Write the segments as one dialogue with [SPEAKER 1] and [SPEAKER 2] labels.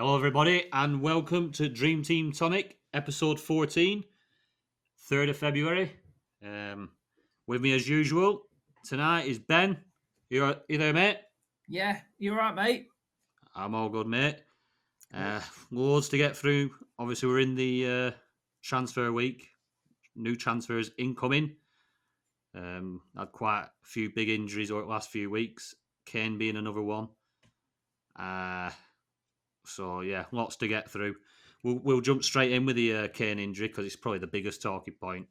[SPEAKER 1] Hello, everybody, and welcome to Dream Team Tonic, episode 14, 3rd of February. With me, as usual, tonight is Ben. You there, mate?
[SPEAKER 2] Yeah, you're right, mate.
[SPEAKER 1] I'm all good, mate. Loads to get through. Obviously, we're in the transfer week. New transfers incoming. Had quite a few big injuries over the last few weeks. Kane being another one. So yeah, lots to get through. We'll jump straight in with the Kane injury because it's probably the biggest talking point.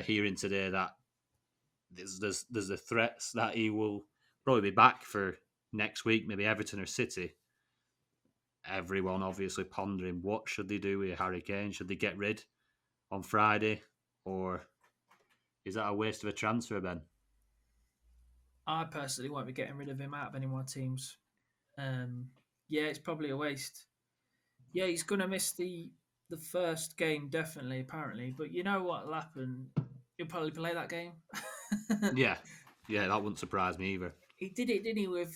[SPEAKER 1] Hearing today that there's the threats that he will probably be back for next week, maybe Everton or City. Everyone obviously pondering what should they do with Harry Kane? Should they get rid on Friday, or is that a waste of a transfer, Ben?
[SPEAKER 2] I personally won't be getting rid of him out of any more teams. Um, yeah, it's probably a waste. Yeah, he's going to miss the first game definitely, apparently. But you know what'll happen? He'll probably play that game.
[SPEAKER 1] Yeah, yeah, that wouldn't surprise me either.
[SPEAKER 2] He did it, didn't he? With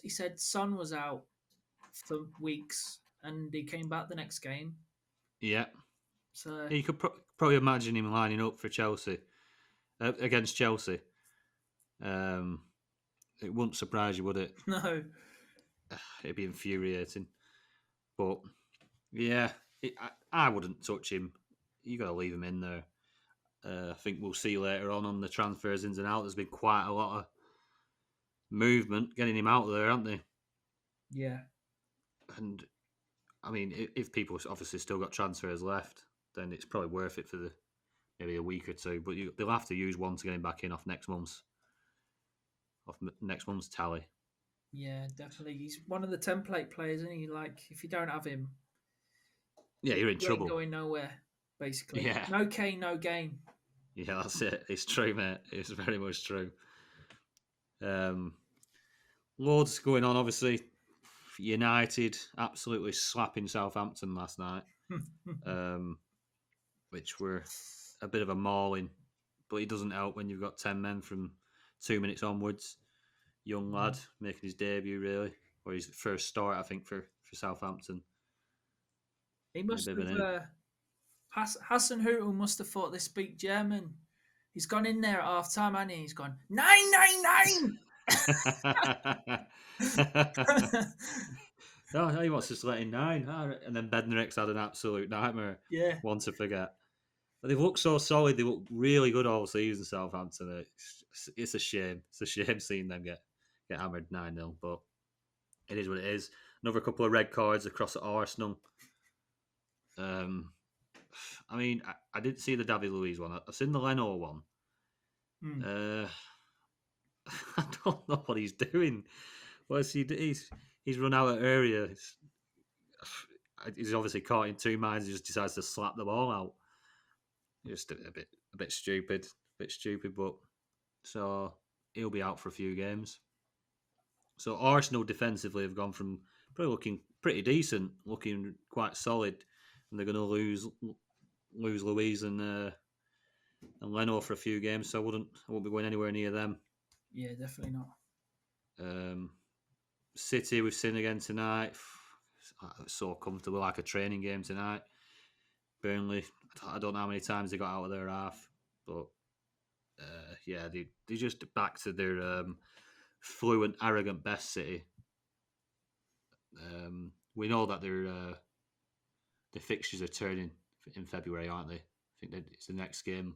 [SPEAKER 2] he said Son was out for weeks, and he came back the next game.
[SPEAKER 1] Yeah,
[SPEAKER 2] So
[SPEAKER 1] you could probably imagine him lining up for Chelsea against Chelsea. Um, it wouldn't surprise you, would it?
[SPEAKER 2] no,
[SPEAKER 1] It'd be infuriating. But yeah, I wouldn't touch him. You got to leave him in there. I think we'll see later on the transfers ins and out. There's been quite a lot of movement getting him out there, aren't they?
[SPEAKER 2] yeah,
[SPEAKER 1] And I mean, if people obviously still got transfers left, then it's probably worth it for maybe a week or two. But they'll have to use one to get him back in off next month's tally.
[SPEAKER 2] yeah, definitely. He's one of the template players, isn't he? Like if you don't have him,
[SPEAKER 1] Yeah, you're in
[SPEAKER 2] you ain't
[SPEAKER 1] trouble.
[SPEAKER 2] going nowhere. Basically,
[SPEAKER 1] Yeah,
[SPEAKER 2] no Kane, no gain.
[SPEAKER 1] yeah, that's it. It's true, mate. It's very much true. Um, Loads going on, obviously. United absolutely slapping Southampton last night, um, which were a bit of a mauling. But it doesn't help when you've got 10 men from 2 minutes onwards. Young lad making his debut, really, or his first start, I think, for Southampton.
[SPEAKER 2] He
[SPEAKER 1] A
[SPEAKER 2] must
[SPEAKER 1] bit of
[SPEAKER 2] have.
[SPEAKER 1] an
[SPEAKER 2] Hassan Hutel must have thought they speak German. He's gone in there at half time, and he's gone 999.
[SPEAKER 1] No, he wants us to let in 9. And then Bednarek's had an absolute nightmare.
[SPEAKER 2] Yeah,
[SPEAKER 1] One to forget. But they've looked so solid. They look really good all season, Southampton. It's a shame. It's a shame seeing them get hammered 9-0. But it is what it is. Another couple of red cards across at Arsenal. I mean, I didn't see the David Luiz one. I've seen the Leno one. Uh, I don't know what he's doing. What's he? He's run out of area. He's obviously caught in two minds. He just decides to slap the ball out. Just a bit stupid, But so he'll be out for a few games. So Arsenal defensively have gone from probably looking pretty decent, looking quite solid, and they're going to lose Louise and Leno for a few games. So I won't be going anywhere near them.
[SPEAKER 2] yeah, definitely not.
[SPEAKER 1] City we've seen again tonight. So comfortable, like a training game tonight. Burnley, I don't know how many times they got out of their half, but yeah, they just back to their fluent, arrogant best. City. We know that the fixtures are turning in February, aren't they? I think that it's the next game,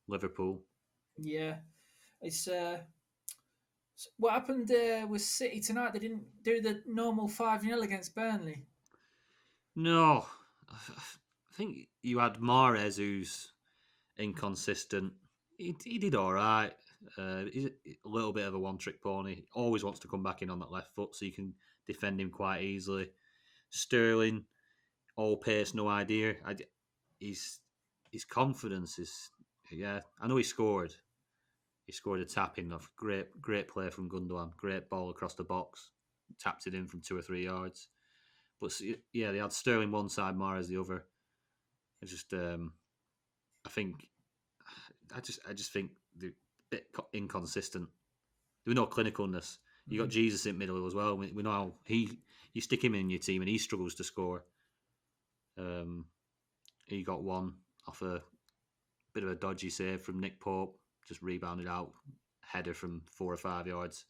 [SPEAKER 1] Liverpool.
[SPEAKER 2] Yeah, it's what happened with City tonight. They didn't do the normal 5-0 against Burnley.
[SPEAKER 1] No, I think you had Mahrez, who's inconsistent. He did all right. He's a little bit of a one-trick pony. Always wants to come back in on that left foot, so you can defend him quite easily. Sterling, all pace, no idea. His confidence is, yeah. I know he scored. He scored a tap in off great play from Gundogan. Great ball across the box, tapped it in from 2 or 3 yards. But yeah, they had Sterling one side, Mahrez the other. I just, I think, I just think they're a bit inconsistent. There was no clinicalness. You got Jesus in middle as well. We know how you stick him in your team and he struggles to score. He got one off a bit of a dodgy save from Nick Pope, just rebounded out, header from 4 or 5 yards.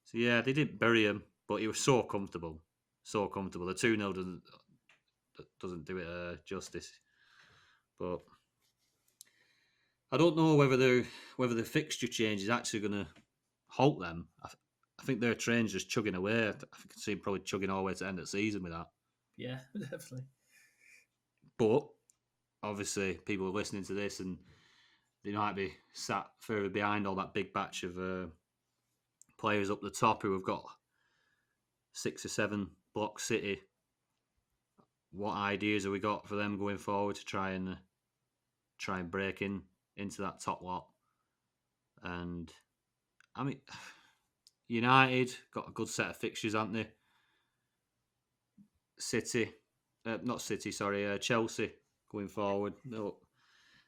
[SPEAKER 1] So yeah, they didn't bury him, but he was so comfortable, so comfortable. The 2-0 doesn't do it justice, but I don't know whether the fixture change is actually going to halt them. I think their train's just chugging away. I can see them probably chugging all the way to the end of the season with that.
[SPEAKER 2] Yeah, definitely.
[SPEAKER 1] But obviously, people are listening to this and they might be sat further behind all that big batch of players up the top who have got 6 or 7 block City. What ideas have we got for them going forward to try and break into that top lot? And I mean, United got a good set of fixtures, haven't they? Chelsea going forward.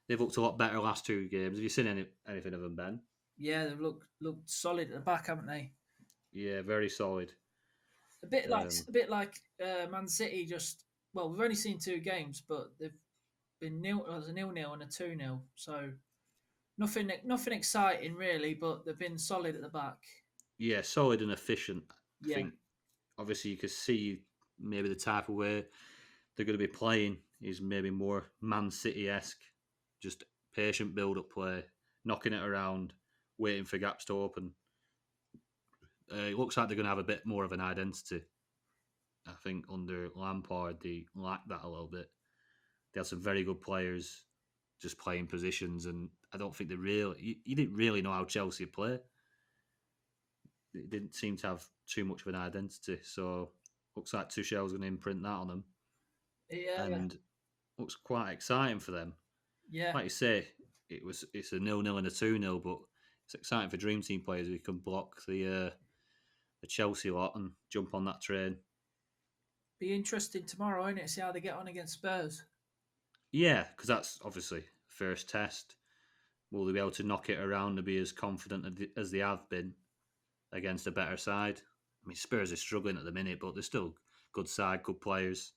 [SPEAKER 1] They've looked a lot better last 2 games. Have you seen anything of them, Ben?
[SPEAKER 2] Yeah, they've looked solid at the back, haven't they?
[SPEAKER 1] Yeah, very solid.
[SPEAKER 2] A bit like Man City. We've only seen 2 games, but they've been nil. It was a 0-0 and a 2-0. So nothing exciting really, but they've been solid at the back.
[SPEAKER 1] Yeah, solid and efficient. I
[SPEAKER 2] Yeah.
[SPEAKER 1] think obviously you could see maybe the type of way they're going to be playing is maybe more Man City-esque, just patient build-up play, knocking it around, waiting for gaps to open. It looks like they're going to have a bit more of an identity. I think under Lampard, they lacked that a little bit. They had some very good players just playing positions, and I don't think you didn't really know how Chelsea play. It didn't seem to have too much of an identity, so looks like Tuchel's going to imprint that on them.
[SPEAKER 2] Yeah.
[SPEAKER 1] And looks quite exciting for them.
[SPEAKER 2] Yeah.
[SPEAKER 1] Like you say, it's a 0-0 and a 2-0, but it's exciting for Dream Team players who can block the Chelsea lot and jump on that train.
[SPEAKER 2] Be interesting tomorrow, won't it? See how they get on against Spurs.
[SPEAKER 1] Yeah, because that's obviously first test. Will they be able to knock it around and be as confident as they have been against a better side? I mean, Spurs are struggling at the minute, but they're still good side, good players.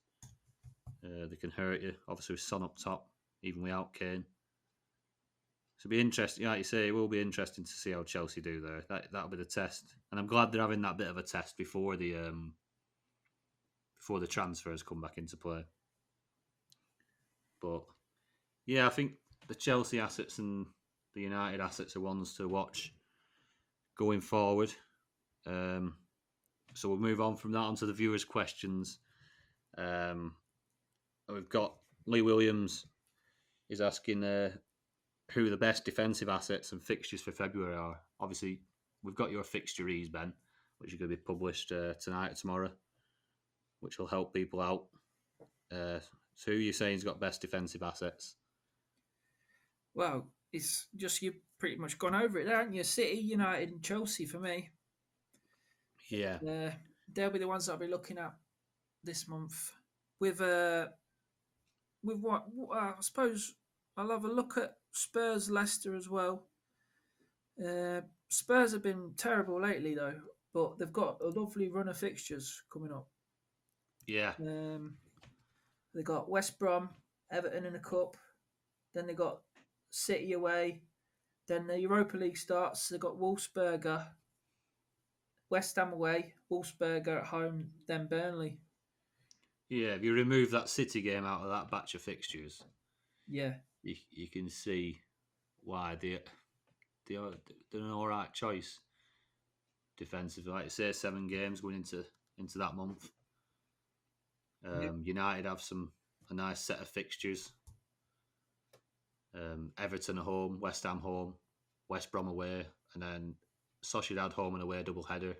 [SPEAKER 1] They can hurt you. Obviously, with Son up top, even without Kane. So it'll be interesting. Like you say, it will be interesting to see how Chelsea do there. That'll be the test, and I'm glad they're having that bit of a test before the transfers come back into play. But yeah, I think the Chelsea assets and the United assets are ones to watch going forward. So we'll move on from that onto the viewers' questions. We've got Lee Williams is asking who the best defensive assets and fixtures for February are. Obviously, we've got your fixtures, Ben, which are going to be published tonight or tomorrow, which will help people out. So who are you saying has got best defensive assets?
[SPEAKER 2] Well, it's just you've pretty much gone over it there, haven't you? City, United, and Chelsea for me.
[SPEAKER 1] Yeah.
[SPEAKER 2] They'll be the ones that I'll be looking at this month. With what I suppose I'll have a look at Spurs, Leicester as well. Spurs have been terrible lately though, but they've got a lovely run of fixtures coming up.
[SPEAKER 1] Yeah.
[SPEAKER 2] They got West Brom, Everton in the cup, then they got City away, then the Europa League starts. They got Wolfsberger, West Ham away, Wolfsberger at home, then Burnley.
[SPEAKER 1] Yeah, if you remove that City game out of that batch of fixtures,
[SPEAKER 2] yeah,
[SPEAKER 1] you can see why they're an all right choice defensively. Like I say, 7 games going into that month. United have a nice set of fixtures. Everton at home, West Ham home, West Brom away, and then Sociedad home and away double header.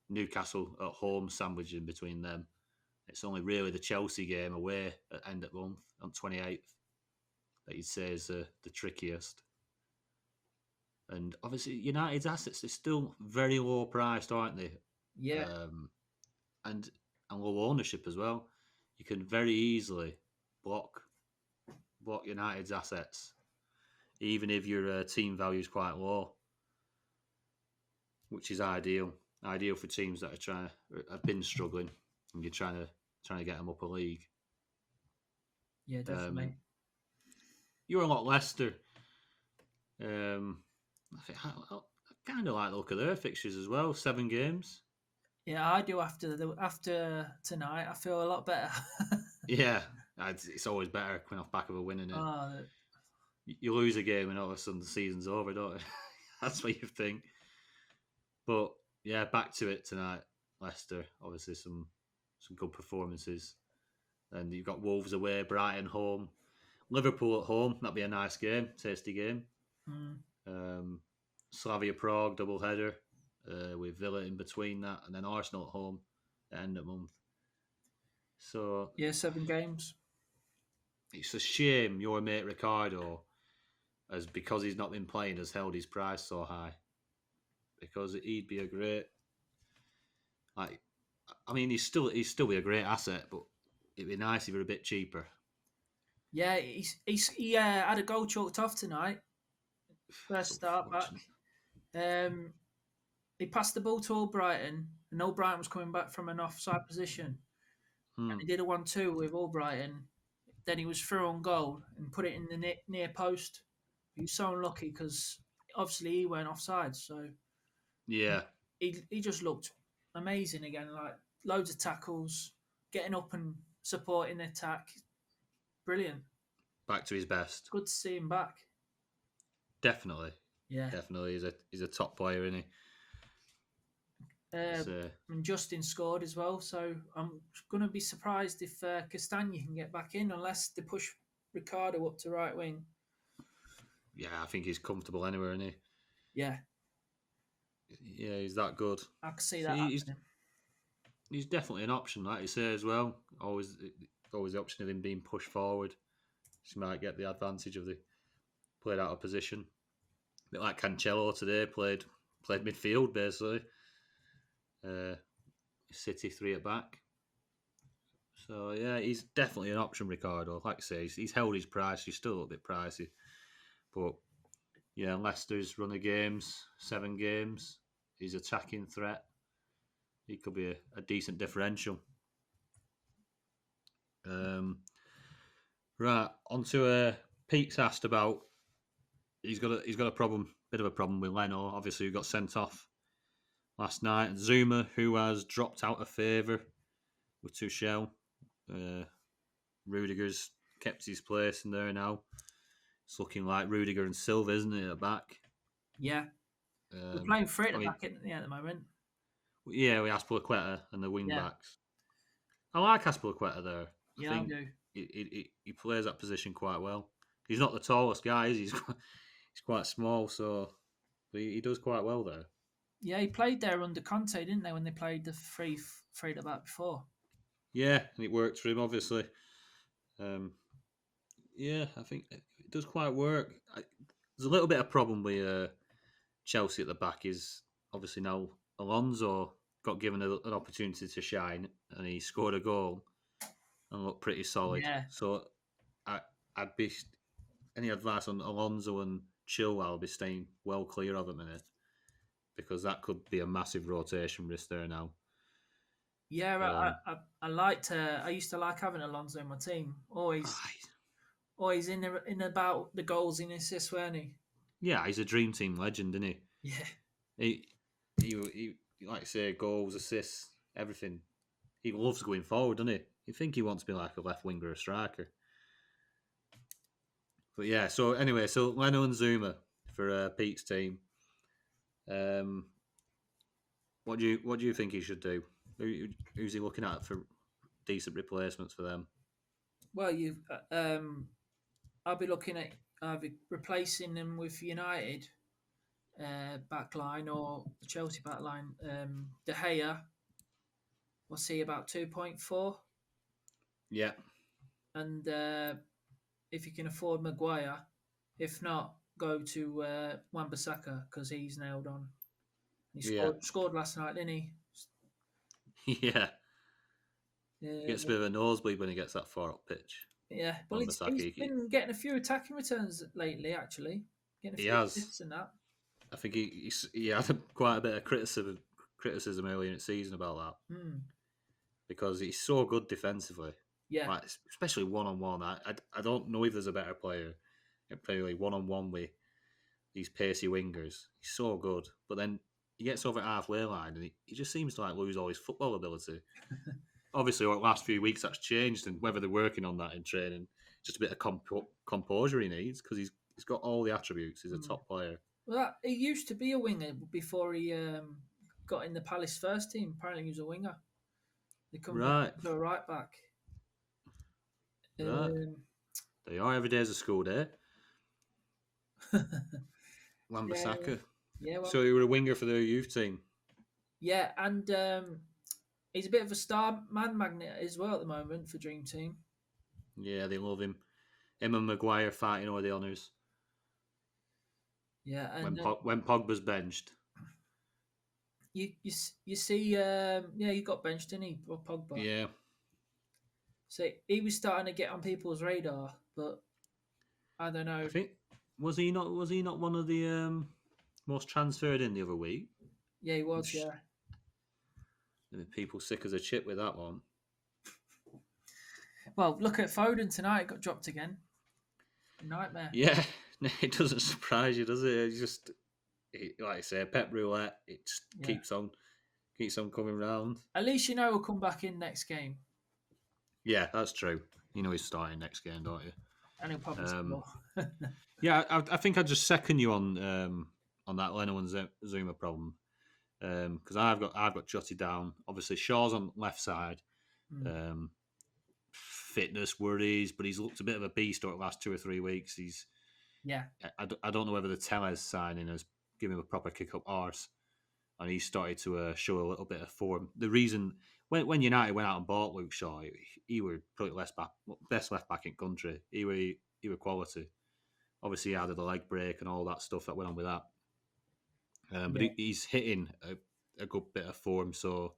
[SPEAKER 1] Newcastle at home, sandwiched in between them. It's only really the Chelsea game away at end of the month on 28th that you'd say is the trickiest. And obviously, United's assets are still very low priced, aren't they?
[SPEAKER 2] Yeah.
[SPEAKER 1] And low ownership as well. You can very easily block United's assets, even if your team value is quite low. which is ideal. Ideal for teams that have been struggling, and you're trying to get them up a league.
[SPEAKER 2] Yeah,
[SPEAKER 1] Um,
[SPEAKER 2] definitely.
[SPEAKER 1] you're a lot Leicester. I kind of like the look of their fixtures as well. 7 games.
[SPEAKER 2] Yeah, I do after tonight. I feel a lot better.
[SPEAKER 1] Yeah, it's always better coming off back of a win, isn't it?
[SPEAKER 2] Oh,
[SPEAKER 1] You lose a game and all of a sudden the season's over, don't you? That's what you think. But yeah, back to it tonight. Leicester, obviously some good performances, and you've got Wolves away, Brighton home, Liverpool at home. That'd be a nice game, tasty game.
[SPEAKER 2] mm.
[SPEAKER 1] Um, Slavia Prague double header with Villa in between that, and then Arsenal at home at end of month. So
[SPEAKER 2] Yeah, 7 games.
[SPEAKER 1] it's a shame your mate Ricardo, as because he's not been playing, has held his price so high. Because he'd be a great, like, I mean, he'd still be a great asset, but it'd be nice if he were a bit cheaper.
[SPEAKER 2] Yeah, he had a goal chalked off tonight.
[SPEAKER 1] It's
[SPEAKER 2] First start back.
[SPEAKER 1] unfortunate.
[SPEAKER 2] Um, he passed the ball to Albrighton, and Albrighton was coming back from an offside position.
[SPEAKER 1] Hmm.
[SPEAKER 2] And he did a 1-2 with Albrighton. Then he was through on goal and put it in the near post. He was so unlucky because obviously he went offside. So
[SPEAKER 1] Yeah,
[SPEAKER 2] he just looked amazing again. Like loads of tackles, getting up and supporting the attack. Brilliant.
[SPEAKER 1] back to his best.
[SPEAKER 2] Good to see him back.
[SPEAKER 1] Definitely,
[SPEAKER 2] Yeah.
[SPEAKER 1] definitely. He's a top player, isn't he?
[SPEAKER 2] Uh,
[SPEAKER 1] It's,
[SPEAKER 2] and Justin scored as well. So I'm going to be surprised if Castagna can get back in unless they push Ricardo up to right wing.
[SPEAKER 1] yeah, I think he's comfortable anywhere, isn't he?
[SPEAKER 2] Yeah,
[SPEAKER 1] Yeah, he's that good.
[SPEAKER 2] I can see
[SPEAKER 1] So
[SPEAKER 2] that happening.
[SPEAKER 1] he's definitely an option, like you say as well. Always the option of him being pushed forward. He might get the advantage of the played out of position. A bit like Cancelo today, played midfield basically. City 3 at back. So yeah, he's definitely an option, Ricardo. Like I say, he's held his price. He's still a little bit pricey, but yeah, Leicester's run of games, 7 games. His attacking threat, he could be a decent differential. Right, onto Pete's asked about. He's got a problem, bit of a problem with Leno. Obviously, who got sent off last night. Zuma, who has dropped out of favour with Tuchel. Rudiger's kept his place in there now. It's looking like Rudiger and Silva, isn't it, at the back?
[SPEAKER 2] Yeah, we're playing three at
[SPEAKER 1] I
[SPEAKER 2] the
[SPEAKER 1] mean,
[SPEAKER 2] back at the moment.
[SPEAKER 1] yeah, we Aspilicueta and the wing
[SPEAKER 2] Yeah,
[SPEAKER 1] backs. I like Aspilicueta there. I
[SPEAKER 2] yeah, I
[SPEAKER 1] think
[SPEAKER 2] do.
[SPEAKER 1] he plays that position quite well. He's not the tallest guy, is he? He's quite small, so but he does quite well there.
[SPEAKER 2] Yeah, he played there under Conte, didn't they? When they played the three at the back before.
[SPEAKER 1] Yeah, and it worked for him, obviously. Um, yeah, I think it does quite work. There's a little bit of problem with Chelsea at the back. Is obviously now Alonso got given an opportunity to shine, and he scored a goal and looked pretty solid.
[SPEAKER 2] Yeah,
[SPEAKER 1] So I'd be any advice on Alonso and Chilwell. I'll be staying well clear of them in it because that could be a massive rotation risk there now.
[SPEAKER 2] yeah.
[SPEAKER 1] Um,
[SPEAKER 2] I liked. I used to like having Alonso in my team. Always in about the goals in assists, weren't he?
[SPEAKER 1] yeah, he's a dream team legend, isn't he?
[SPEAKER 2] Yeah,
[SPEAKER 1] He, he like I say, goals, assists, everything. He loves going forward, doesn't he? You think he wants to be like a left winger or a striker. But yeah, so anyway, so Leno and Zuma for Pete's team. What do you think he should do? Who's he looking at for decent replacements for them?
[SPEAKER 2] well, I'll be looking at either replacing them with United backline or the Chelsea backline. De Gea, what's he about 2.4?
[SPEAKER 1] Yeah,
[SPEAKER 2] And if you can afford Maguire, if not, go to Wan-Bissaka because he's nailed on. He
[SPEAKER 1] yeah,
[SPEAKER 2] scored last night, didn't he?
[SPEAKER 1] yeah. Gets a
[SPEAKER 2] Uh,
[SPEAKER 1] bit of a nosebleed when he gets that far up pitch.
[SPEAKER 2] yeah, well,
[SPEAKER 1] On
[SPEAKER 2] he's
[SPEAKER 1] Masaki,
[SPEAKER 2] been getting a few attacking returns lately, actually, getting a
[SPEAKER 1] he
[SPEAKER 2] few
[SPEAKER 1] has.
[SPEAKER 2] assists and that.
[SPEAKER 1] I think he had quite a bit of criticism early in the season about that
[SPEAKER 2] Hmm.
[SPEAKER 1] because he's so good defensively,
[SPEAKER 2] Yeah.
[SPEAKER 1] like especially one on one. I don't know if there's a better player at playing one on one with these pacey wingers. He's so good, but then he gets over halfway line and he just seems to like lose all his football ability. Obviously, over the last few weeks that's changed, and whether they're working on that in training, just a bit of composure he needs because he's got all the attributes. He's a
[SPEAKER 2] Hmm.
[SPEAKER 1] top player.
[SPEAKER 2] Well, he used to be a winger before he got in the Palace first team. Apparently, he was a winger. They converted
[SPEAKER 1] Right,
[SPEAKER 2] him to a right back.
[SPEAKER 1] right.
[SPEAKER 2] Um,
[SPEAKER 1] They are every day is a school day.
[SPEAKER 2] yeah,
[SPEAKER 1] Lambasaka.
[SPEAKER 2] yeah, well,
[SPEAKER 1] So you were a winger for the youth team.
[SPEAKER 2] yeah, and he's a bit of a star man magnet as well at the moment for Dream Team.
[SPEAKER 1] Yeah, they love him. Him and Maguire fighting over the honours
[SPEAKER 2] Yeah,
[SPEAKER 1] when
[SPEAKER 2] and
[SPEAKER 1] when Pogba's benched.
[SPEAKER 2] you see, yeah, he got benched, didn't he, Pogba?
[SPEAKER 1] Yeah,
[SPEAKER 2] So he was starting to get on people's radar, but I don't
[SPEAKER 1] I
[SPEAKER 2] know.
[SPEAKER 1] think was he not one of the most transferred in the other week?
[SPEAKER 2] Yeah, he
[SPEAKER 1] I'm
[SPEAKER 2] was.
[SPEAKER 1] sh-
[SPEAKER 2] Yeah.
[SPEAKER 1] People sick as a chip with that one.
[SPEAKER 2] Well, look at Foden tonight. Got dropped again. Nightmare.
[SPEAKER 1] Yeah, it doesn't surprise you, does it? Like I say, Pep Roulette. It just
[SPEAKER 2] Yeah.
[SPEAKER 1] keeps on coming round.
[SPEAKER 2] At least you know he'll come back in next game,
[SPEAKER 1] Yeah, that's true. You know he's starting next game, don't you?
[SPEAKER 2] and he'll probably
[SPEAKER 1] Um,
[SPEAKER 2] score.
[SPEAKER 1] yeah, I think I'd just second you on that Leno and Zuma problem because I've got jotted down. Obviously, Shaw's on the left side.
[SPEAKER 2] Mm,
[SPEAKER 1] Um, fitness worries, but he's looked a bit of a beast over the last 2 or 3 weeks.
[SPEAKER 2] yeah.
[SPEAKER 1] I don't know whether the Tellez signing has given him a proper kick up arse, and he started to show a little bit of form. The reason when United went out and bought Luke Shaw, he were probably best left back in country. He were quality. Obviously, he added the leg break and all that stuff that went on with that. But
[SPEAKER 2] Yeah.
[SPEAKER 1] he's hitting a good bit of form, so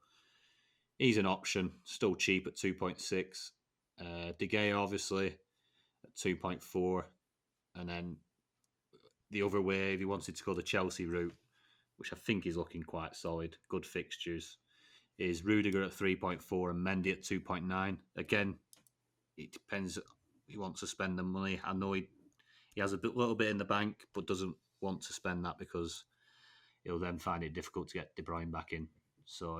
[SPEAKER 1] he's an option. Still cheap at 2.6. De Gea obviously at 2.4, and then the other way, if he wanted to go the Chelsea route, which I think is looking quite solid, good fixtures, is Rudiger at 3.4 and Mendy at 2.9. Again, it depends. He wants to spend the money. I know he has little bit in the bank, but doesn't want to spend that because he'll then find it difficult to get De Bruyne back in. So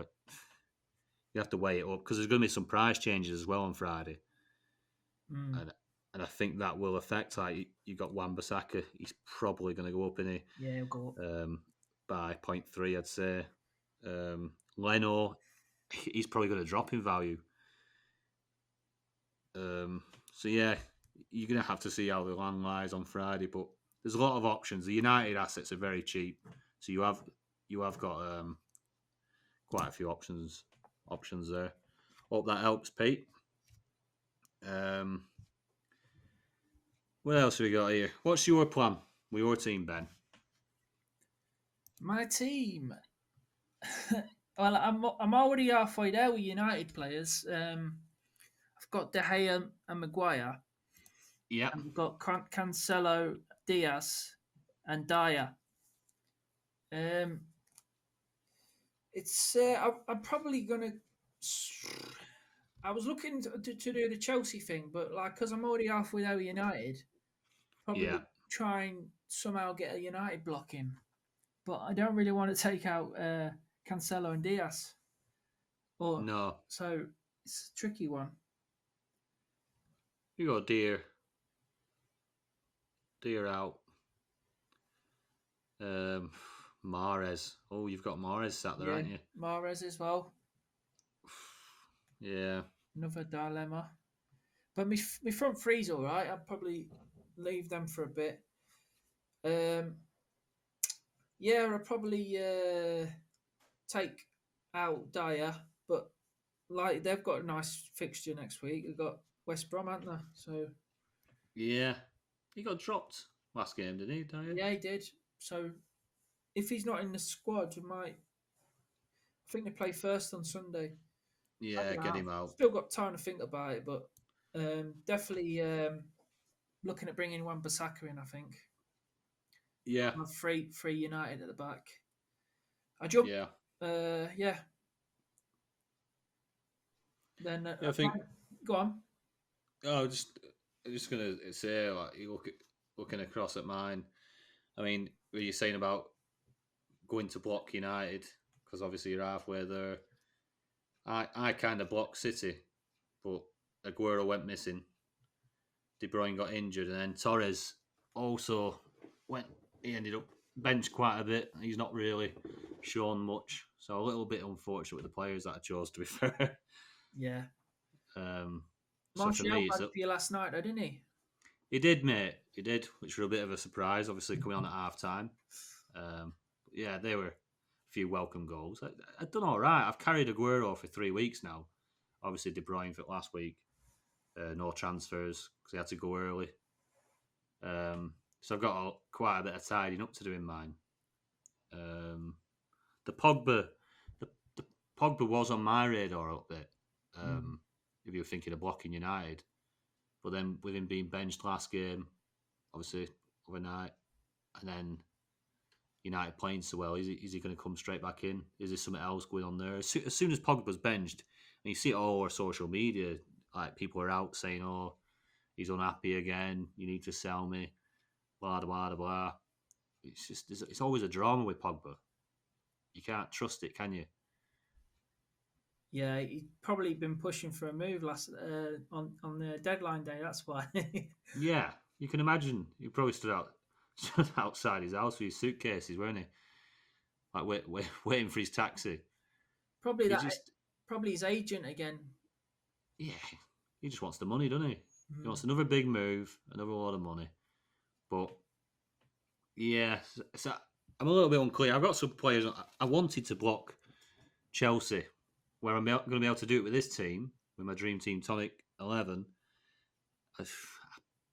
[SPEAKER 1] you have to weigh it up because there's going to be some price changes as well on Friday,
[SPEAKER 2] Mm,
[SPEAKER 1] and I think that will affect. Like you got Wan-Bissaka, he's probably going to go up in it
[SPEAKER 2] yeah, he'll go up.
[SPEAKER 1] by 0.3, I'd say. Leno, he's probably going to drop in value. So yeah, you're going to have to see how the land lies on Friday, but there's a lot of options. The United assets are very cheap, so you have got quite a few options there. Hope that helps, Pete. Um, what else have we got here? What's your plan with your team, Ben?
[SPEAKER 2] My team. Well, I'm already halfway there with United players. I've got De Gea and Maguire,
[SPEAKER 1] Yeah,
[SPEAKER 2] and I've got Cancelo, Diaz, and Dyer. Um, it's I'm probably gonna. I was looking to do the Chelsea thing, but like because I'm already halfway there with United,
[SPEAKER 1] yeah,
[SPEAKER 2] probably try and somehow get a United block in. But I don't really want to take out Cancelo and Diaz. Or
[SPEAKER 1] no,
[SPEAKER 2] so it's a tricky one.
[SPEAKER 1] you go, dear out. Um, Mares. Oh, you've got Mares sat there,
[SPEAKER 2] Yeah,
[SPEAKER 1] haven't you?
[SPEAKER 2] Mares as well.
[SPEAKER 1] Yeah,
[SPEAKER 2] Another dilemma. But my front three's all right. I'll probably leave them for a bit. Um, yeah, I'll probably take out Dyer, but like they've got a nice fixture next week. They've got West Brom, haven't they? So
[SPEAKER 1] yeah. He got dropped last game, didn't he? Dyer?
[SPEAKER 2] yeah, he did. So if he's not in the squad, we might. I think they play first on Sunday. I
[SPEAKER 1] Yeah,
[SPEAKER 2] don't know.
[SPEAKER 1] get
[SPEAKER 2] I've
[SPEAKER 1] him out.
[SPEAKER 2] still got time to think about it, but definitely looking at bringing Wan-Bissaka in. I think.
[SPEAKER 1] Yeah,
[SPEAKER 2] Have three United at the back. I jump.
[SPEAKER 1] yeah,
[SPEAKER 2] Yeah. Then
[SPEAKER 1] yeah. I think.
[SPEAKER 2] go on.
[SPEAKER 1] Oh, just gonna say, like, looking across at mine. I mean, were you saying about going to block United? Because obviously you're halfway there. I kind of blocked City, but Aguero went missing. De Bruyne got injured, and then Torres also went. He ended up benched quite a bit. He's not really shown much, so a little bit unfortunate with the players that I chose. To be fair,
[SPEAKER 2] Yeah.
[SPEAKER 1] um, so for
[SPEAKER 2] Martial
[SPEAKER 1] me,
[SPEAKER 2] played for you last night, though, didn't he?
[SPEAKER 1] he did, mate. He did, which were a bit of a surprise. Obviously, coming on at half time. But yeah, they were a few welcome goals. I've done all right. I've carried Aguero for 3 weeks now. Obviously, De Bruyne for last week. No transfers because he had to go early. So I've got quite a bit of tidying up to do in mine. Um, the Pogba, the Pogba was on my radar a little bit.
[SPEAKER 2] Mm.
[SPEAKER 1] If you were thinking of blocking United, but then with him being benched last game, obviously overnight, and then United playing so well, is he going to come straight back in? Is there something else going on there? As soon as Pogba's benched, and you see it all over social media, like people are out saying, "Oh, he's unhappy again. You need to sell me." Blah blah blah blah. It's always a drama with Pogba. You can't trust it, can you?
[SPEAKER 2] Yeah, he's probably been pushing for a move last on the deadline day. That's why.
[SPEAKER 1] Yeah, you can imagine. He probably stood outside his house with his suitcases, weren't he? Like waiting for his taxi.
[SPEAKER 2] probably
[SPEAKER 1] He
[SPEAKER 2] that.
[SPEAKER 1] just,
[SPEAKER 2] Probably his agent again.
[SPEAKER 1] yeah, he just wants the money, doesn't he? He
[SPEAKER 2] Mm.
[SPEAKER 1] wants another big move, another lot of money. But yeah, so I'm a little bit unclear. I've got some players. I wanted to block Chelsea, where I'm going to be able to do it with this team, with my dream team Tonic 11. I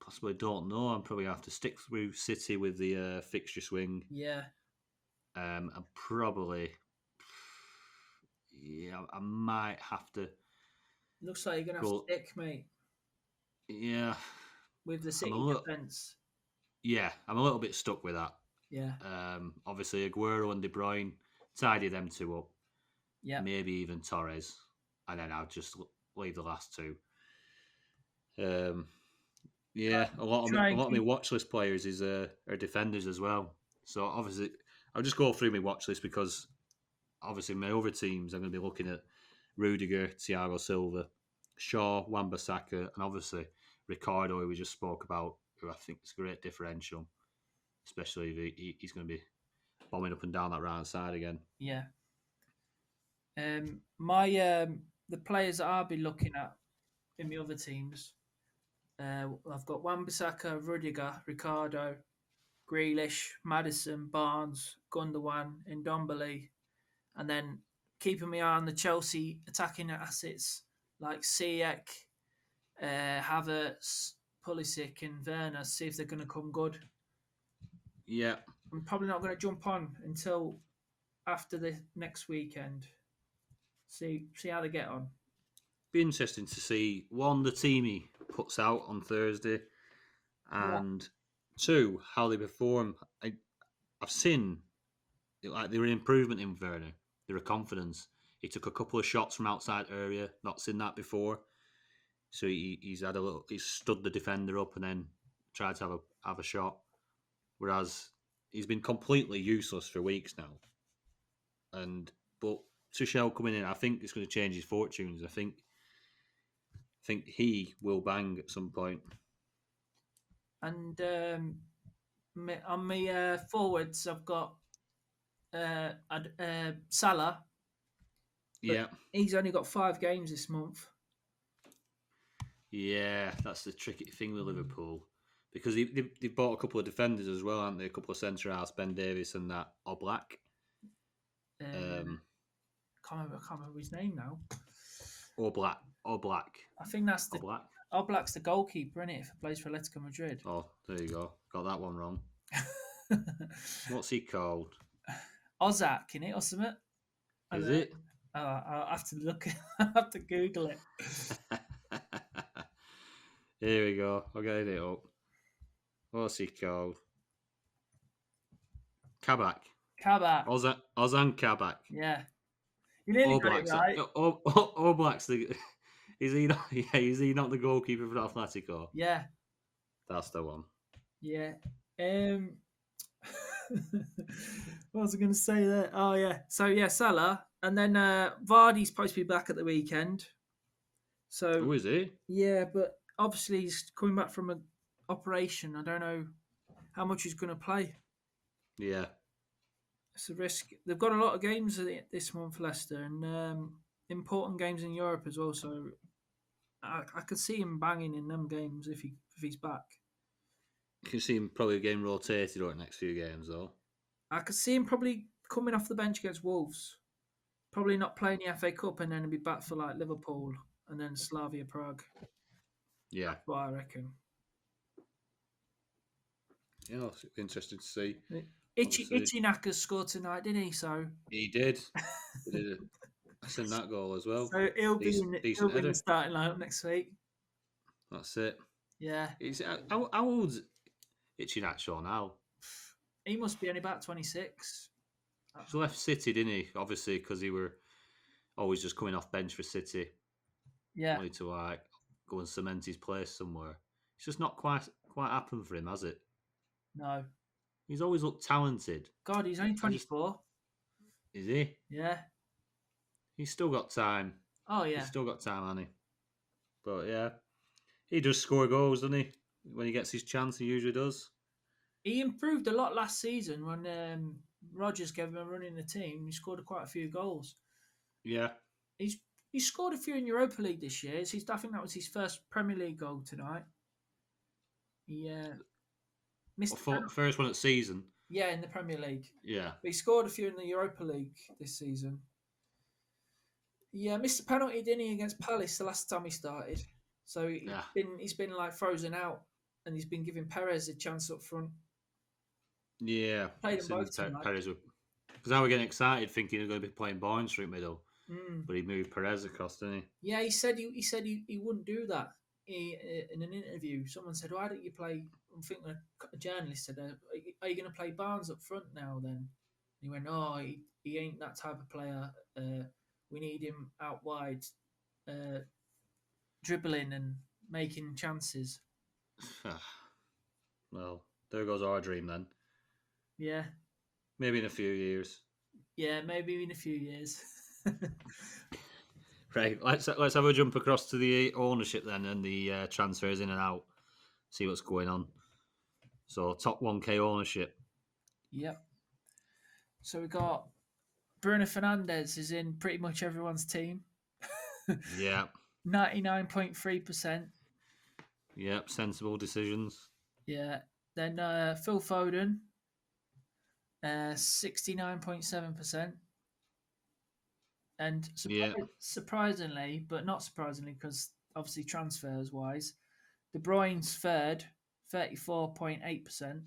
[SPEAKER 1] possibly don't know. I'm probably going to have to stick through City with the fixture swing.
[SPEAKER 2] Yeah,
[SPEAKER 1] And probably, yeah, I might have to
[SPEAKER 2] looks like you're gonna have to
[SPEAKER 1] go.
[SPEAKER 2] stick, mate,
[SPEAKER 1] Yeah,
[SPEAKER 2] with the
[SPEAKER 1] I'm a
[SPEAKER 2] City
[SPEAKER 1] little.
[SPEAKER 2] defense.
[SPEAKER 1] Yeah, I'm a little bit stuck with that.
[SPEAKER 2] Yeah,
[SPEAKER 1] Obviously, Aguero and De Bruyne, tidy them two up.
[SPEAKER 2] yeah.
[SPEAKER 1] Maybe even Torres, and then I'll just leave the last two. Um,
[SPEAKER 2] Try,
[SPEAKER 1] yeah,
[SPEAKER 2] try
[SPEAKER 1] a
[SPEAKER 2] and
[SPEAKER 1] lot of my
[SPEAKER 2] keep.
[SPEAKER 1] watch list players are defenders as well. So obviously, I'll just go through my watch list because obviously my other teams I'm going to be looking at Rudiger, Thiago Silva, Shaw, Wan-Bissaka, and obviously Ricardo, who we just spoke about, who I think is a great differential, especially if he's going to be bombing up and down that right side again.
[SPEAKER 2] Yeah. My the players that I'll be looking at in the other teams. I've got Wan-Bissaka, Rudiger, Ricardo, Grealish, Madison, Barnes, Gundogan, Ndombele, and then keeping my eye on the Chelsea attacking assets like Ziyech, Havertz, Pulisic, and Werner. See if they're going to come good.
[SPEAKER 1] Yeah,
[SPEAKER 2] I'm probably not going to jump on until after the next weekend. See how they get on.
[SPEAKER 1] be interesting to see one the team he puts out on Thursday,
[SPEAKER 2] Yeah.
[SPEAKER 1] and two how they perform. I've seen like there were improvement in Werner. There were confidence. He took a couple of shots from outside area. Not seen that before. So he's had a little. He's stood the defender up and then tried to have a shot. Whereas he's been completely useless for weeks now. And but Tuchel coming in, I think it's going to change his fortunes. I think he will bang at some point.
[SPEAKER 2] And on my forwards, I've got Salah, but
[SPEAKER 1] Yeah,
[SPEAKER 2] he's only got 5 games this month.
[SPEAKER 1] yeah, that's the tricky thing with
[SPEAKER 2] Mm.
[SPEAKER 1] Liverpool because they've bought a couple of defenders as well, haven't they? A couple of centre halves, Ben Davies and that Oblak. Um,
[SPEAKER 2] I can't remember his name now.
[SPEAKER 1] Oblak,
[SPEAKER 2] I think that's the
[SPEAKER 1] Oblak.
[SPEAKER 2] Oblak's the goalkeeper, isn't it? If he plays for Atletico Madrid.
[SPEAKER 1] Oh, there you go. Got that one wrong. What's he called?
[SPEAKER 2] Ozak, in it or something?
[SPEAKER 1] Is it?
[SPEAKER 2] I'll have to look. I'll have to Google it.
[SPEAKER 1] Here we go. I'll get it up. What's he called? Kabak.
[SPEAKER 2] Kabak.
[SPEAKER 1] Ozan Kabak.
[SPEAKER 2] Yeah. You nearly
[SPEAKER 1] All
[SPEAKER 2] got it
[SPEAKER 1] Blacks.
[SPEAKER 2] right.
[SPEAKER 1] All Blacks. Is he not? Yeah, is he not the goalkeeper for Atletico?
[SPEAKER 2] Yeah.
[SPEAKER 1] That's the one.
[SPEAKER 2] Yeah. What was I going to say there? Oh, yeah. So, yeah, Salah. And then Vardy's supposed to be back at the weekend. So,
[SPEAKER 1] Who is he?
[SPEAKER 2] yeah, but obviously he's coming back from an operation. I don't know how much he's going to play.
[SPEAKER 1] Yeah.
[SPEAKER 2] It's a risk. They've got a lot of games this month, Leicester, and important games in Europe as well. So I could see him banging in them games if he's back.
[SPEAKER 1] You can see him probably getting rotated over the next few games, though.
[SPEAKER 2] I could see him probably coming off the bench against Wolves. Probably not playing the FA Cup and then he'll be back for like Liverpool and then Slavia Prague.
[SPEAKER 1] Yeah.
[SPEAKER 2] That's what I reckon.
[SPEAKER 1] Yeah, it's interesting to see.
[SPEAKER 2] Itchy Naka scored tonight, didn't he? So
[SPEAKER 1] he did. He did. I seen that goal as well.
[SPEAKER 2] So he'll be
[SPEAKER 1] Decent
[SPEAKER 2] in
[SPEAKER 1] header.
[SPEAKER 2] the starting lineup next week.
[SPEAKER 1] That's it.
[SPEAKER 2] Yeah.
[SPEAKER 1] How old's Iheanacho now?
[SPEAKER 2] He must be only about 26.
[SPEAKER 1] He's left City, didn't he? Obviously, because he were always just coming off bench for City.
[SPEAKER 2] Yeah.
[SPEAKER 1] Wanted to like go and cement his place somewhere. It's just not quite happened for him, has it?
[SPEAKER 2] No.
[SPEAKER 1] He's always looked talented.
[SPEAKER 2] God, he's only 24.
[SPEAKER 1] Is he?
[SPEAKER 2] Yeah.
[SPEAKER 1] He's still got time.
[SPEAKER 2] Oh, yeah.
[SPEAKER 1] He's still got time, hasn't he? But yeah, he does score goals, doesn't he? When he gets his chance, he usually does.
[SPEAKER 2] He improved a lot last season when Rodgers gave him a run in the team. He scored quite a few goals.
[SPEAKER 1] Yeah.
[SPEAKER 2] He scored a few in Europa League this year. I think that was his first Premier League goal tonight. Yeah.
[SPEAKER 1] First one at season.
[SPEAKER 2] Yeah, in the Premier League.
[SPEAKER 1] Yeah.
[SPEAKER 2] But he scored a few in the Europa League this season. Yeah, missed a penalty, didn't he, against Palace the last time he started. So he's been like frozen out, and he's been giving Perez a chance up front.
[SPEAKER 1] Yeah.
[SPEAKER 2] Played them both tonight.
[SPEAKER 1] Because I was getting excited thinking he was going to be playing Bourne through middle. But he moved Perez across, didn't he?
[SPEAKER 2] Yeah, he said he wouldn't do that. In an interview, someone said, "Why don't you play?" I think a journalist said, "Are you going to play Barnes up front now?" Then and he went, "Oh, he ain't that type of player. We need him out wide, dribbling and making chances."
[SPEAKER 1] Well, there goes our dream then.
[SPEAKER 2] Yeah.
[SPEAKER 1] Maybe in a few years.
[SPEAKER 2] Yeah, maybe in a few years.
[SPEAKER 1] Right, let's have a jump across to the ownership then and the transfers in and out. See what's going on. So top 1K ownership.
[SPEAKER 2] Yep. So we got Bruno Fernandes is in pretty much everyone's team.
[SPEAKER 1] Yeah.
[SPEAKER 2] 99.3%.
[SPEAKER 1] Yep, sensible decisions.
[SPEAKER 2] Yeah. Then Phil Foden, 69.7%. And surprisingly, but not surprisingly, because obviously transfers wise, De Bruyne's third, 34.8%.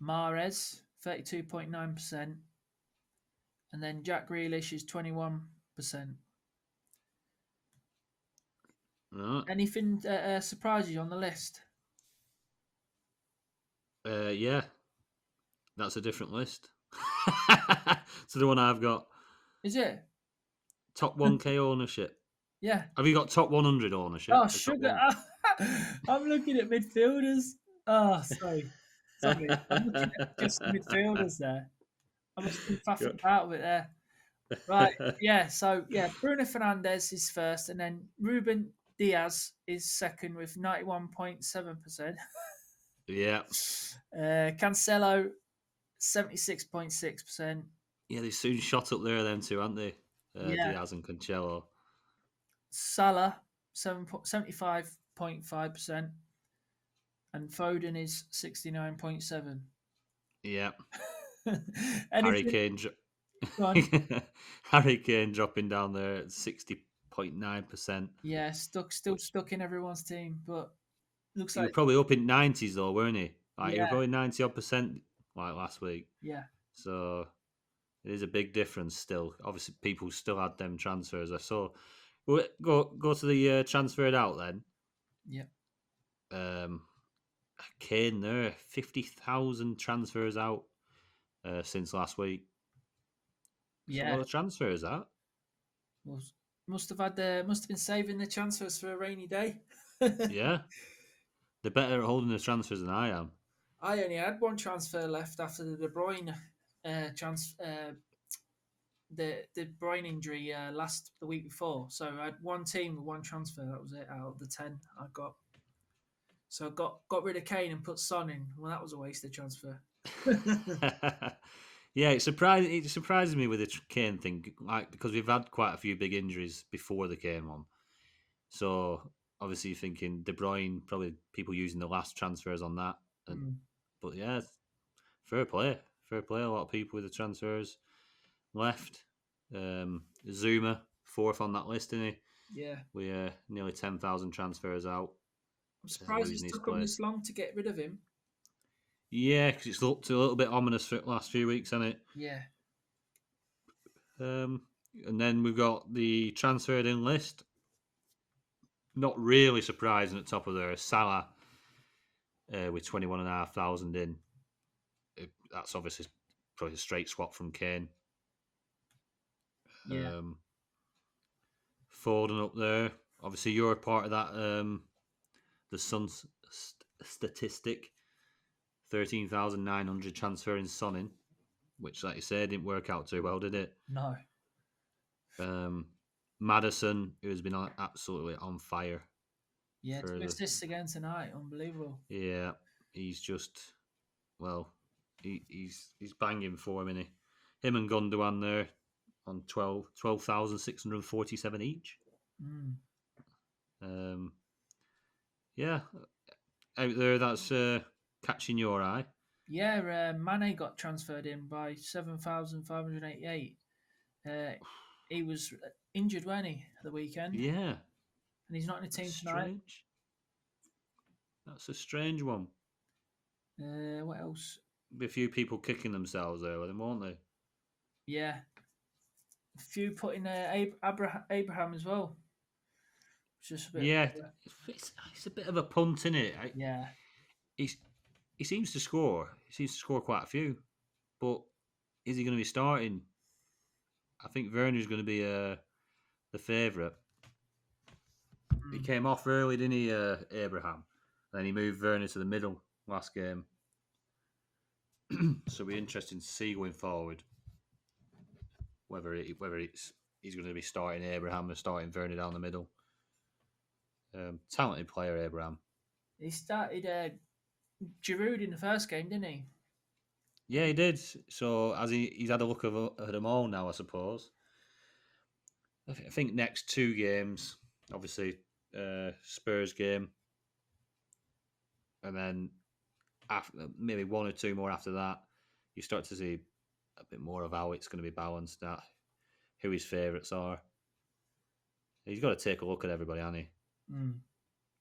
[SPEAKER 2] Mahrez, 32.9%. And then Jack Grealish is 21%.
[SPEAKER 1] Right.
[SPEAKER 2] Anything surprise you on the list?
[SPEAKER 1] Yeah. That's a different list. So the one I've got.
[SPEAKER 2] Is it?
[SPEAKER 1] Top 1K ownership.
[SPEAKER 2] Yeah.
[SPEAKER 1] Have you got top 100 ownership?
[SPEAKER 2] Oh, sugar. I'm looking at midfielders. Oh, sorry. I'm looking at just midfielders there. I must be faffing about with it there. Right. Yeah. So, Bruno Fernandes is first, and then Ruben Diaz is second with 91.7%.
[SPEAKER 1] Yeah.
[SPEAKER 2] Cancelo, 76.6%.
[SPEAKER 1] Yeah, they soon shot up there, them two, aren't they? Diaz and Cancelo.
[SPEAKER 2] Salah, 75.5%. And Foden is 69.7%.
[SPEAKER 1] Yeah.
[SPEAKER 2] Harry
[SPEAKER 1] Kane dropping down there at 60.9%.
[SPEAKER 2] Yeah, still stuck in everyone's team, but looks like
[SPEAKER 1] he was probably up in 90s though, weren't he? Like,
[SPEAKER 2] yeah.
[SPEAKER 1] He was probably 90% like last week.
[SPEAKER 2] Yeah.
[SPEAKER 1] So it is a big difference still. Obviously, people still had them transfers. I saw. Go to the transferred out then.
[SPEAKER 2] Yeah.
[SPEAKER 1] Kane there, 50,000 transfers out since last week. It's a
[SPEAKER 2] Yeah,
[SPEAKER 1] lot of transfers, that.
[SPEAKER 2] was must have been saving the transfers for a rainy day.
[SPEAKER 1] Yeah. They're better at holding the transfers than I am.
[SPEAKER 2] I only had one transfer left after the De Bruyne the De Bruyne injury last the week before. So I had one team with one transfer. That was it out of the 10 I got. So I got rid of Kane and put Son in. Well, that was a wasted transfer.
[SPEAKER 1] Yeah, it surprises me with the Kane thing, like because we've had quite a few big injuries before they came on. So obviously you're thinking De Bruyne, probably people using the last transfers on that. And
[SPEAKER 2] Mm,
[SPEAKER 1] but yeah, fair play, fair play. A lot of people with the transfers left. Zuma fourth on that list, isn't he?
[SPEAKER 2] yeah.
[SPEAKER 1] We nearly 10,000 transfers out,
[SPEAKER 2] I'm surprised it's
[SPEAKER 1] losing his
[SPEAKER 2] took them
[SPEAKER 1] place.
[SPEAKER 2] this long to get rid of him.
[SPEAKER 1] Yeah, because it's looked a little bit ominous for the last few weeks, hasn't it?
[SPEAKER 2] Yeah.
[SPEAKER 1] Um, and then we've got the transferred in list. Not really surprising at top of there. Salah with 21,500 in. That's obviously probably a straight swap from Kane.
[SPEAKER 2] Yeah.
[SPEAKER 1] Um, Foden up there. Obviously, you're a part of that. The Sun's statistic 13,900 transferring Son in, which, like you said, didn't work out too well, did it?
[SPEAKER 2] No.
[SPEAKER 1] Um, Madison, who's been absolutely on fire
[SPEAKER 2] Yeah,
[SPEAKER 1] for
[SPEAKER 2] two
[SPEAKER 1] the.
[SPEAKER 2] assists again tonight. Unbelievable.
[SPEAKER 1] Yeah, he's just, well, he's banging for him, isn't he? Him and Gundogan there on 12,647 each.
[SPEAKER 2] Mm.
[SPEAKER 1] Um, yeah, out there, that's catching your eye.
[SPEAKER 2] Yeah, Mane got transferred in by 7,588. He was injured, wasn't he, at the weekend?
[SPEAKER 1] Yeah,
[SPEAKER 2] And he's not in the
[SPEAKER 1] that's
[SPEAKER 2] team tonight.
[SPEAKER 1] strange. That's a strange one.
[SPEAKER 2] What else?
[SPEAKER 1] Be a few people kicking themselves there with him, won't they?
[SPEAKER 2] Yeah. A few put in Abraham as well. It's just a bit.
[SPEAKER 1] Yeah, it's a bit of a punt, isn't it?
[SPEAKER 2] Yeah.
[SPEAKER 1] He's, he seems to score. He seems to score quite a few. But is he going to be starting? I think Werner's going to be the favourite. He
[SPEAKER 2] Mm.
[SPEAKER 1] came off early, didn't he, Abraham? Then he moved Werner to the middle last game. So it'll be interesting to see going forward whether he's going to be starting Abraham or starting Werner down the middle. Talented player, Abraham.
[SPEAKER 2] He started Giroud in the first game, didn't he?
[SPEAKER 1] Yeah, he did. So as he's had a look at them all now, I suppose. I think next two games, obviously Spurs game, and then after maybe one or two more after that, you start to see a bit more of how it's going to be balanced. That who his favourites are. He's got to take a look at everybody, hasn't
[SPEAKER 2] Mm,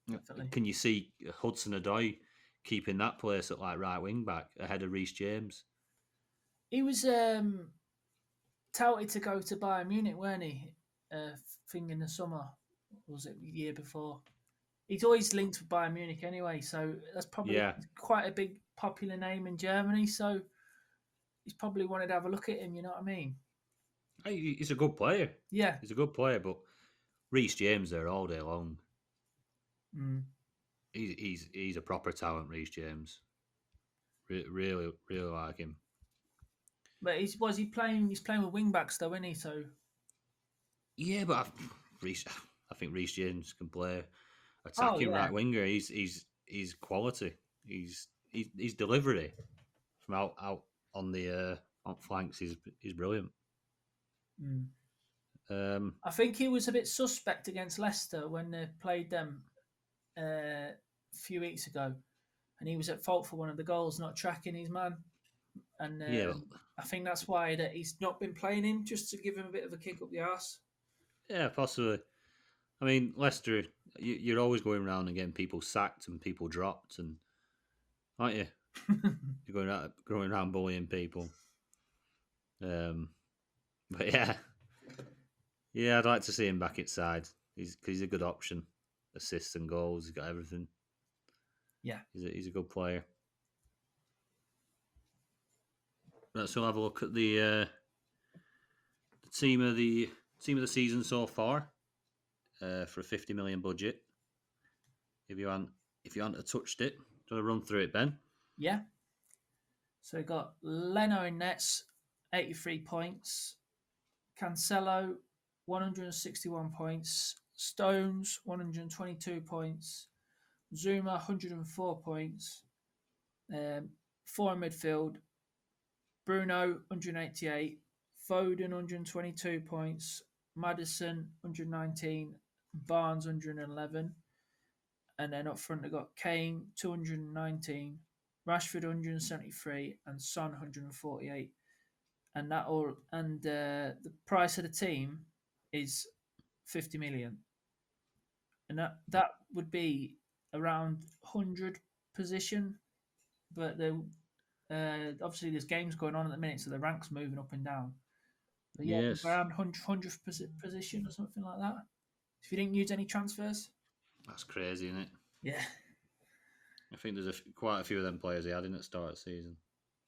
[SPEAKER 1] he?
[SPEAKER 2] definitely.
[SPEAKER 1] Can you see Hudson-Odoi keeping that place at like right wing back ahead of Reece James?
[SPEAKER 2] He was touted to go to Bayern Munich, weren't he? Thing in the summer. Or was it the year before? He's always linked with Bayern Munich anyway, so that's probably
[SPEAKER 1] Yeah,
[SPEAKER 2] quite a big popular name in Germany. So he's probably wanted to have a look at him. You know what I mean?
[SPEAKER 1] he's a good player.
[SPEAKER 2] Yeah.
[SPEAKER 1] He's a good player, but Reece James there all day long.
[SPEAKER 2] Mm.
[SPEAKER 1] He's a proper talent, Reece James. Really, really like him.
[SPEAKER 2] But was he playing? He's playing with wing backs though, isn't he? So
[SPEAKER 1] Yeah, but I think Reece James can play
[SPEAKER 2] oh
[SPEAKER 1] attacking
[SPEAKER 2] yeah.
[SPEAKER 1] right winger. He's quality. He's delivery from out on the on flanks is brilliant.
[SPEAKER 2] Mm.
[SPEAKER 1] Um,
[SPEAKER 2] I think he was a bit suspect against Leicester when they played them a few weeks ago, and he was at fault for one of the goals, not tracking his man. And
[SPEAKER 1] yeah,
[SPEAKER 2] I think that's why that he's not been playing him, just to give him a bit of a kick up the arse.
[SPEAKER 1] yeah, possibly. I mean, Leicester, you're always going around and getting people sacked and people dropped, and aren't you? You're going around bullying people. But yeah, yeah, I'd like to see him back inside. He's a good option. Assists and goals, he's got everything.
[SPEAKER 2] Yeah.
[SPEAKER 1] He's a good player. Let's have a look at the team of the season so far for a 50 million budget. If you hadn't touched it, do you want to run through it, Ben?
[SPEAKER 2] Yeah. So we got Leno in nets, 83 points. Cancelo, 161 points. Stones, 122 points. Zuma, 104 points. Four in midfield. Bruno, 188. Foden, 122 points. Madison, 119. Barnes, 111. And then up front, they've got Kane, 219. Rashford, 173. And Son, 148. And the price of the team is 50 million. And that would be around 100 position. But obviously there's games going on at the minute, so the ranks moving up and down. But yeah,
[SPEAKER 1] Yes,
[SPEAKER 2] around 100th position or something like that. If you didn't use any transfers.
[SPEAKER 1] that's crazy, isn't it?
[SPEAKER 2] Yeah.
[SPEAKER 1] I think there's quite a few of them players he had in at the start of the season.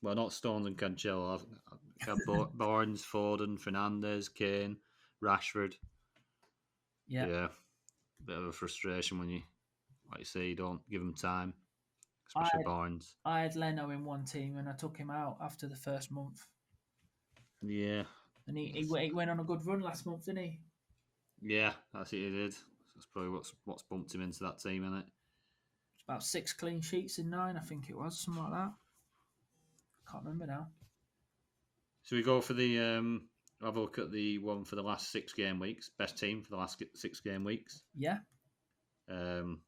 [SPEAKER 1] Well, not Stones and Cancelo. I had Barnes, Foden, Fernandes, Kane, Rashford. Yeah, bit of a frustration when you, like you say, you don't give them time, especially Barnes.
[SPEAKER 2] I had Leno in one team and I took him out after the first month.
[SPEAKER 1] Yeah.
[SPEAKER 2] And he went on a good run last month, didn't he?
[SPEAKER 1] Yeah, that's it. He did. That's probably what's bumped him into that team, isn't it?
[SPEAKER 2] It's about 6 clean sheets in 9, I think it was, something like that. I can't remember now.
[SPEAKER 1] So we go for the have a look at the one for the last 6 game weeks. Best team for the last 6 game weeks.
[SPEAKER 2] Yeah.
[SPEAKER 1] Run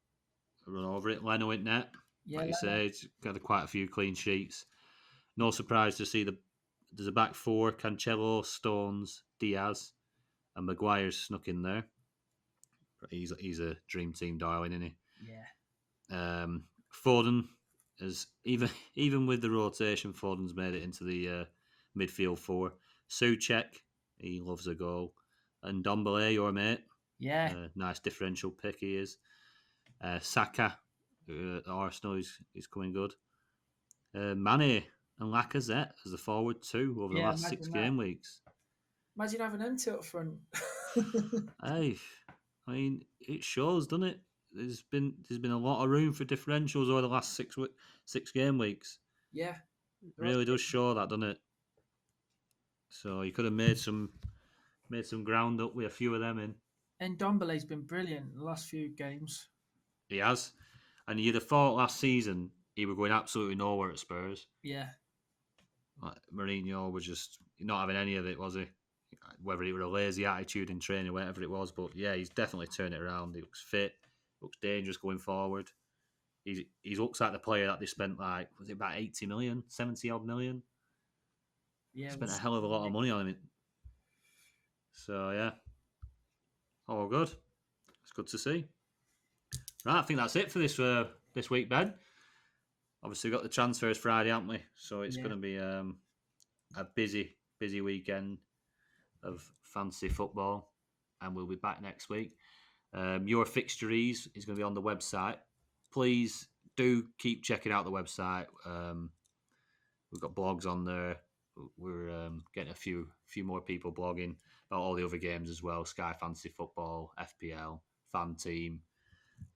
[SPEAKER 1] over it. Leno in net.
[SPEAKER 2] Yeah,
[SPEAKER 1] like you
[SPEAKER 2] Leno.
[SPEAKER 1] say, it's got quite a few clean sheets. No surprise to see there's a back 4: Cancelo, Stones, Diaz, and Maguire's snuck in there. He's a dream team darling, isn't he?
[SPEAKER 2] Yeah.
[SPEAKER 1] Foden is even with the rotation, Foden's made it into the midfield 4. Souček, he loves a goal, and Ndombele, your mate, nice differential pick he is. Saka, Arsenal, he's coming good. Mane and Lacazette as the forward too over the last 6 game weeks.
[SPEAKER 2] Imagine having them two up front.
[SPEAKER 1] Hey, I mean, it shows, doesn't it? There's been a lot of room for differentials over the last 6 game weeks.
[SPEAKER 2] Yeah,
[SPEAKER 1] it really does show that, doesn't it? So you could have made some ground up with a few of them in.
[SPEAKER 2] And Ndombele's been brilliant in the last few games.
[SPEAKER 1] He has, and you'd have thought last season he were going absolutely nowhere at Spurs.
[SPEAKER 2] Yeah,
[SPEAKER 1] like Mourinho was just not having any of it, was he? Whether it was a lazy attitude in training, whatever it was, but yeah, he's definitely turned it around. He looks fit, looks dangerous going forward. He looks like the player that they spent was it about 80 million, 70 odd million?
[SPEAKER 2] Yeah,
[SPEAKER 1] spent a hell of a lot of money on him. So yeah, all good. It's good to see. Right, I think that's it for this week, Ben. Obviously, we've got the transfers Friday, haven't we? So it's going to be a busy weekend of fantasy football, and we'll be back next week. Your fixtures is going to be on the website. Please do keep checking out the website. We've got blogs on there. We're getting a few more people blogging about all the other games as well. Sky Fantasy Football, FPL, Fan Team.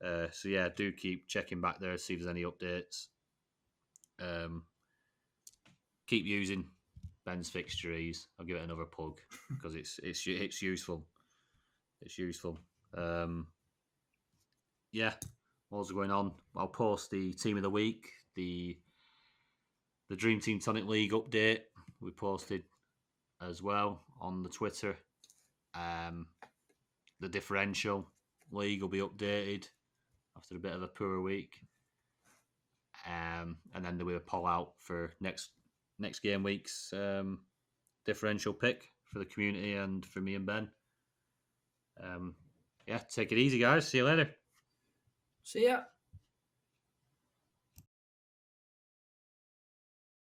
[SPEAKER 1] So yeah, do keep checking back there to see if there's any updates. Keep using Ben's fixtures. I'll give it another plug because it's useful. It's useful. Yeah, what's going on? I'll post the team of the week, the Dream Team Tonic League update we posted as well on the Twitter. The differential league will be updated after a bit of a poor week. And then there will be a poll out for next game week's differential pick for the community and for me and Ben. Yeah, take it easy, guys. See you later.
[SPEAKER 2] See ya.